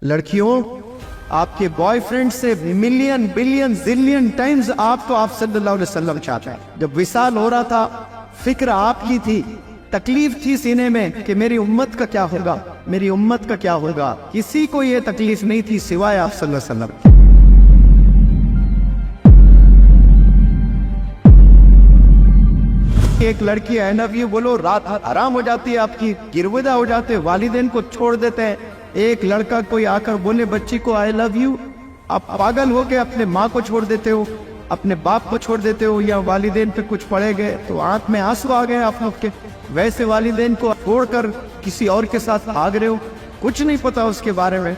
लड़कियों, आपके बॉयफ्रेंड से मिलियन बिलियन जिलियन टाइम्स आपको आप सल्लल्लाहु अलैहि वसल्लम चाहते हैं। जब विसाल हो रहा था, फिक्र आपकी थी, तकलीफ थी सीने में कि मेरी उम्मत का क्या होगा, मेरी उम्मत का क्या होगा। किसी को ये तकलीफ नहीं थी सिवाय आप सल्लल्लाहु अलैहि वसल्लम। एक लड़की आई लव यू बोलो, रात आराम हो जाती है, आपकी गिरविदा हो जाते हैं, वालिदैन को छोड़ देते हैं। एक लड़का कोई आकर बोले बच्ची को आई लव यू, आप पागल हो के अपने माँ को छोड़ देते हो, अपने बाप को छोड़ देते हो, या वालिदैन पे कुछ पड़े गए तो आंख में आंसू आ गए आप लोग के। वैसे वालिदैन को छोड़कर किसी और के साथ भाग रहे हो, कुछ नहीं पता उसके बारे में।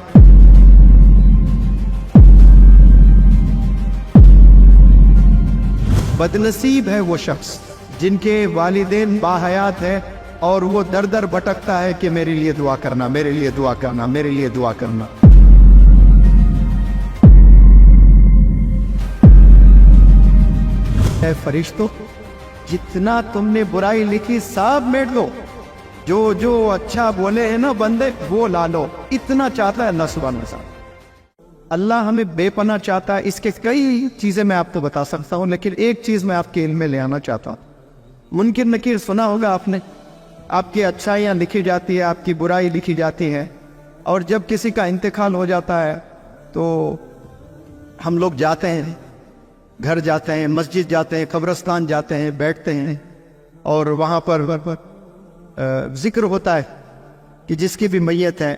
बदनसीब है वो शख्स जिनके वालिदैन बाहयात है और वो दर दर भटकता है कि मेरे लिए दुआ करना, मेरे लिए दुआ करना, मेरे लिए दुआ करना। ऐ फरिश्तों, जितना तुमने बुराई लिखी सब मेट लो, जो जो अच्छा बोले हैं ना बंदे वो ला लो। इतना चाहता है अल्लाह सुब्हानहू व तआला। अल्लाह हमें बेपनाह चाहता है। इसके कई चीजें मैं आपको बता सकता हूँ, लेकिन एक चीज मैं आपके इल्म में ले आना चाहता हूँ। मुनकिर नकीर सुना होगा आपने, आपकी अच्छाइयाँ लिखी जाती है, आपकी बुराई लिखी जाती है, और जब किसी का इंतकाल हो जाता है तो हम लोग जाते हैं, घर जाते हैं, मस्जिद जाते हैं, कब्रिस्तान जाते हैं, बैठते हैं, और वहाँ पर जिक्र होता है कि जिसकी भी मैयत है,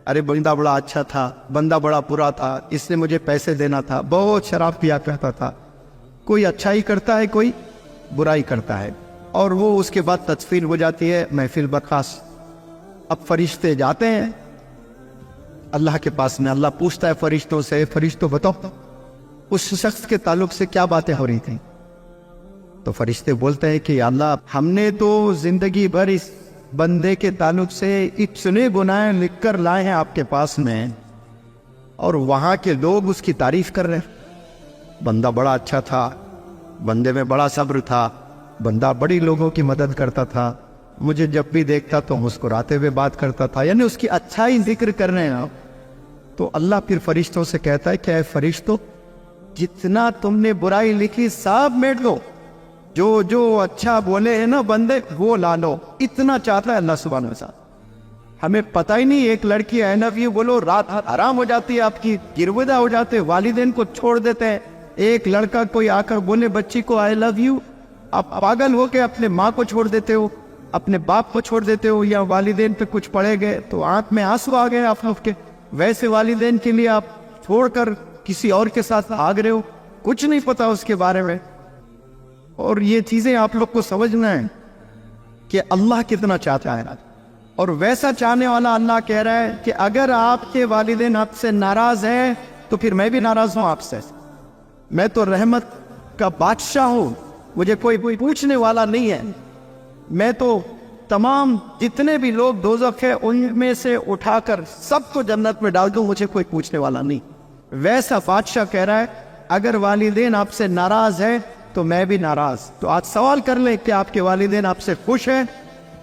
अरे बंदा बड़ा अच्छा था, बंदा बड़ा बुरा था, इसने मुझे पैसे देना था, बहुत शराब पिया करता था। कोई अच्छाई करता है, कोई बुराई करता है, और वो उसके बाद तदफीन हो जाती है, महफिल बर्खास्त। अब फरिश्ते जाते हैं अल्लाह के पास में, अल्लाह पूछता है फरिश्तों से, फरिश्तों बताओ उस शख्स के ताल्लुक से क्या बातें हो रही थी। तो फरिश्ते बोलते हैं कि अल्लाह, हमने तो जिंदगी भर इस बंदे के ताल्लुक से इतने गुनाह लिख कर लाए हैं आपके पास में, और वहां के लोग उसकी तारीफ कर रहे हैं। बंदा बड़ा अच्छा था, बंदे में बड़ा सब्र था, बंदा बड़ी लोगों की मदद करता था, मुझे जब भी देखता तो मुस्कुराते हुए बात करता था, यानी उसकी अच्छाई जिक्र कर रहे हैं आप। तो अल्लाह फिर फरिश्तों से कहता है कि ऐ फरिश्तों, जितना तुमने बुराई लिखी सब मेट लो, जो जो अच्छा बोले हैं ना बंदे वो ला लो। इतना चाहता है अल्लाह सुब्हानहू व तआला। हमें पता ही नहीं, एक लड़की आई लव यू बोलो, रात आराम हो जाती है, आपकी गिरविदा हो जाते हैं, वालिदैन को छोड़ देते हैं। एक लड़का कोई आकर बोले बच्ची को आई लव यू, आप पागल हो के अपने माँ को छोड़ देते हो, अपने बाप को छोड़ देते हो, या वालिदैन पे कुछ पड़े गए तो आंख में आंसू आ गए आप लोग के। वैसे वालिदैन के लिए आप छोड़कर किसी और के साथ भाग रहे हो, कुछ नहीं पता उसके बारे में। और ये चीजें आप लोग को समझना है कि अल्लाह कितना चाहता है, और वैसा चाहने वाला अल्लाह कह रहा है कि अगर आपके वालिदैन आपसे नाराज है तो फिर मैं भी नाराज हूं आपसे। मैं तो रहमत का बादशाह हूं, मुझे कोई पूछने वाला नहीं है। मैं तो तमाम जितने भी लोग दोज़ख है उनमें से उठाकर सबको जन्नत में डाल दूं, मुझे कोई पूछने वाला नहीं। वैसा बादशाह कह रहा है अगर वालिदैन आपसे नाराज है तो मैं भी नाराज। तो आज सवाल कर ले कि आपके वालिदैन आपसे खुश है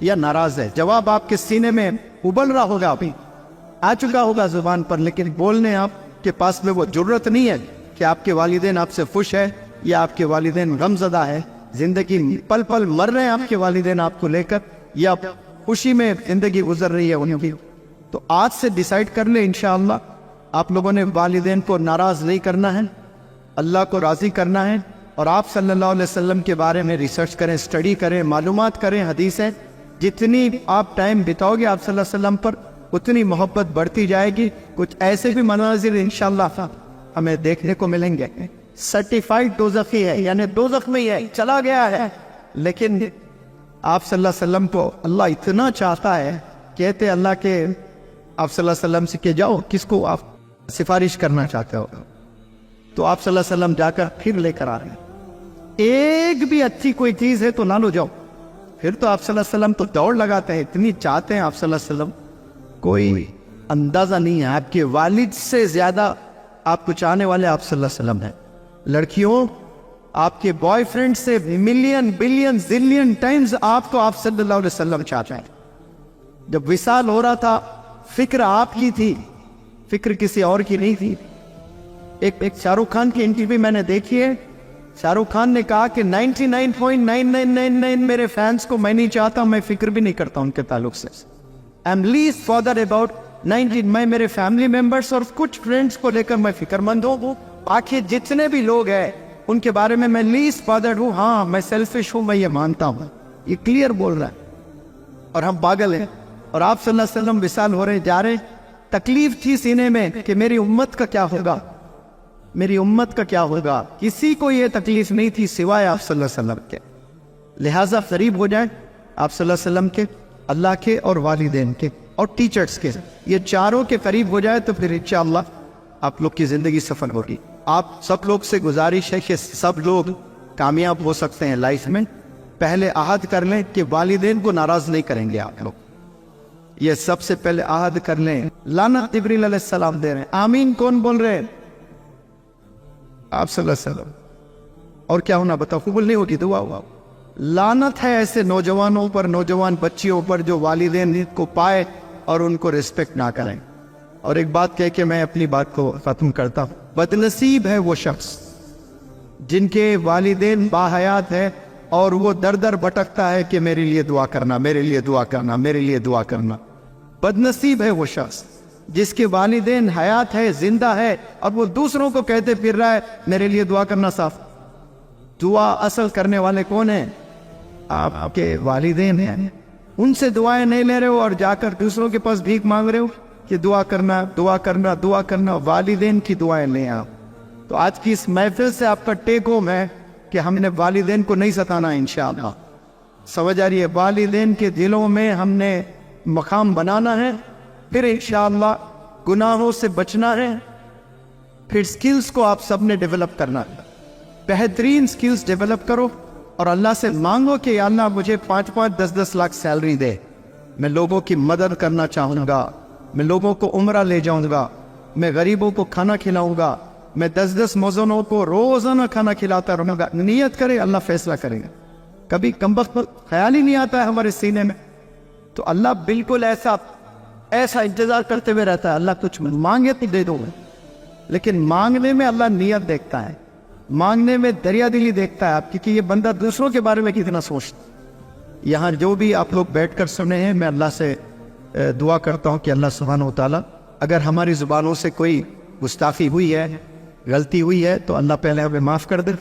या नाराज है। जवाब आपके सीने में उबल रहा होगा, अभी आ चुका होगा जुबान पर, लेकिन बोलने आपके पास में वो जुर्रत नहीं है कि आपके वालिदैन आपसे खुश है या आपके वालिदैन गमज़दा है। जिंदगी पल पल मर रहे हैं आपके वालिदैन आपको लेकर, या खुशी में जिंदगी गुजर रही है उनकी। तो आज से डिसाइड कर ले इंशाअल्लाह आप लोगों ने वालिदैन को नाराज नहीं करना है, अल्लाह को राजी करना है। और आप सल्लल्लाहु अलैहि वसल्लम के बारे में रिसर्च करें, स्टडी करें, मालूमात करें, हदीसें। जितनी आप टाइम बिताओगे आप सल्लल्लाहु अलैहि वसल्लम पर, उतनी मोहब्बत बढ़ती जाएगी। कुछ ऐसे भी मनाजिर इंशाअल्लाह हमें देखने को मिलेंगे। सर्टिफाइड दोज़खी है, यानी दोज़ख में ही है, चला गया है, लेकिन आप सल्लल्लाहु अलैहि वसल्लम को अल्लाह इतना चाहता है, कहते अल्लाह के आप सल्लल्लाहु अलैहि वसल्लम से के जाओ, किसको आप सिफारिश करना चाहते हो, तो आप सल्लल्लाहु अलैहि वसल्लम जाकर फिर लेकर आ रहे हैं। एक भी अच्छी कोई चीज है तो ना लो जाओ, फिर तो आप सल्लल्लाहु अलैहि वसल्लम तो दौड़ लगाते हैं, इतनी चाहते हैं आप सल्लल्लाहु अलैहि वसल्लम, कोई अंदाजा नहीं है। आपके वालिद से ज्यादा आपको चाहने वाले आप सल्लल्लाहु अलैहि वसल्लम हैं। लड़कियों, आपके बॉयफ्रेंड से मिलियन बिलियन जिलियन टाइम्स आपको आप सल्लल्लाहु अलैहि वसल्लम चाहते हैं। जब विसाल हो रहा था, फिक्र आपकी थी, फिक्र किसी और की नहीं थी। एक शाहरुख खान की इंटरव्यू मैंने देखी है, शाहरुख खान ने कहा कि 99.9999 मेरे फैंस को मैं नहीं चाहता, मैं फिक्र भी नहीं करता उनके ताल्लुक से। I am least bothered about 19, मैं मेरे फैमिली मेंबर्स और कुछ फ्रेंड्स को लेकर मैं फिक्रमंद हूँ, बाकी जितने भी लोग हैं उनके बारे में मैं लीस्ट बॉदर्ड हूँ। हाँ, मैं सेल्फिश हूँ, मैं ये मानता हूँ। ये क्लियर बोल रहा है। और हम पागल हैं। और आप सल्लल्लाहु अलैहि वसल्लम विसाल हो रहे जा रहे, तकलीफ थी सीने में कि मेरी उम्मत का क्या होगा, मेरी उम्मत का क्या होगा। किसी को ये तकलीफ नहीं थी सिवाय आप सल्लल्लाहु अलैहि वसल्लम के। लिहाजा करीब हो जाए आप सल्लल्लाहु अलैहि वसल्लम के, अल्लाह के और वालिदैन के और टीचर्स के, ये चारों के करीब हो जाए तो फिर इंशाअल्लाह आप लोग की जिंदगी सफल होगी। आप सब लोग से गुजारिश है कि सब लोग कामयाब हो सकते हैं लाइफ में। पहले अहद कर लें कि वालिदैन को नाराज नहीं करेंगे आप लोग, ये सबसे पहले अहद कर लें। लानत जिब्रील अलैहिस्सलाम दे रहे हैं, आमीन कौन बोल रहे हैं? आप सल्लल्लाहु अलैहि वसल्लम। और क्या होना बताओ? कबूल नहीं होगी दुआ हुआ। लानत है ऐसे नौजवानों पर, नौजवान बच्चियों पर जो वालिदैन को पाए और उनको रिस्पेक्ट ना करें। और एक बात कह के मैं अपनी बात को खत्म करता हूँ, बदनसीब है वो शख्स जिनके वालिदैन बाहयात है और वो दर दर भटकता है कि मेरे लिए दुआ करना, मेरे लिए दुआ करना, मेरे लिए दुआ करना। बदनसीब है वो शख्स जिसके वालिदैन हयात है, जिंदा है, और वो दूसरों को कहते फिर रहा है मेरे लिए दुआ करना। साफ दुआ असल करने वाले कौन है? आपके वालिदैन हैं। उनसे दुआएं नहीं ले रहे हो और जाकर दूसरों के पास भीख मांग रहे हो कि दुआ करना, दुआ करना, दुआ करना। वालिदैन की दुआएं लें आप। तो आज की इस महफिल से आपका टेक होम है कि हमने वालिदैन को नहीं सताना इंशाअल्लाह। समझ आ रही है? वालिदैन के दिलों में हमने मकाम बनाना है, फिर इंशाअल्लाह गुनाहों से बचना है, फिर स्किल्स को आप सब ने डेवलप करना है। बेहतरीन स्किल्स डेवलप करो और अल्लाह से मांगो कि या अल्लाह मुझे 5-5, 10-10 लाख सैलरी दे, मैं लोगों की मदद करना चाहूँगा, मैं लोगों को उम्रा ले जाऊँगा, मैं गरीबों को खाना खिलाऊँगा, मैं 10-10 मौजूनों को रोज़ाना खाना खिलाता रहूँगा। नियत करे, अल्लाह फैसला करेगा। कभी कमबख्त ख्याल ही नहीं आता है हमारे सीने में, तो अल्लाह बिल्कुल ऐसा इंतजार करते हुए रहता है। अल्लाह कुछ मांगे तो दे दो, लेकिन मांगने में अल्लाह नियत देखता है, मांगने में दरिया दिली देखता है आपकी कि ये बंदा दूसरों के बारे में कितना सोचता। यहाँ जो भी आप लोग बैठकर सुने हैं, मैं अल्लाह से दुआ करता हूँ कि अल्लाह सुब्हानहू व तआला अगर हमारी ज़ुबानों से कोई गुस्ताखी हुई है, गलती हुई है, तो अल्लाह पहले हमें माफ़ कर दे।